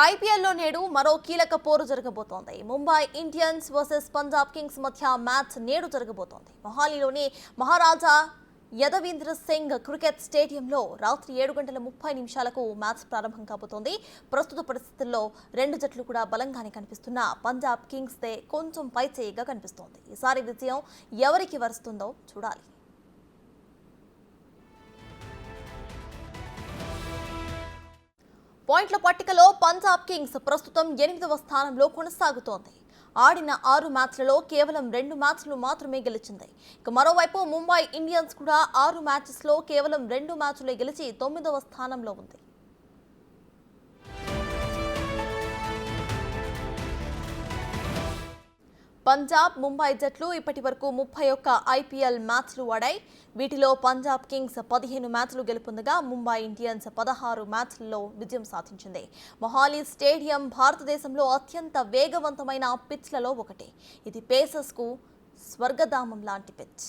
ఐపీఎల్లో నేడు మరో కీలక పోరు జరగబోతోంది. Mumbai Indians versus Punjab Kings మధ్య మ్యాచ్ నేడు జరగబోతోంది. మొహాలీలోని మహారాజా యదవీంద్ర సింగ్ క్రికెట్ స్టేడియంలో రాత్రి 7:30 మ్యాచ్ ప్రారంభం కాబోతోంది. ప్రస్తుత పరిస్థితుల్లో రెండు జట్లు కూడా బలంగానే కనిపిస్తున్న పంజాబ్ కింగ్స్ దే కొంచెం పైచేయిగా కనిపిస్తోంది. ఈసారి విజయం ఎవరికి వరుస్తుందో చూడాలి. పాయింట్ల పట్టికలో పంజాబ్ కింగ్స్ ప్రస్తుతం 8వ స్థానంలో కొనసాగుతోంది. ఆడిన 6 మ్యాచ్లలో కేవలం 2 మ్యాచ్లు మాత్రమే గెలిచింది. ఇక మరోవైపు ముంబై ఇండియన్స్ కూడా 6 మ్యాచెస్లో కేవలం 2 మ్యాచ్లే గెలిచి 9వ స్థానంలో ఉంది. పంజాబ్, ముంబై జట్లు ఇప్పటి వరకు 31 ఐపీఎల్ మ్యాచ్లు ఆడాయి. వీటిలో పంజాబ్ కింగ్స్ 15 మ్యాచ్లు గెలుపొందగా ముంబై ఇండియన్స్ 16 మ్యాచ్లలో విజయం సాధించింది. మొహాలీ స్టేడియం భారతదేశంలో అత్యంత వేగవంతమైన పిచ్లలో ఒకటి. ఇది పేసర్స్కు స్వర్గధామం లాంటి పిచ్.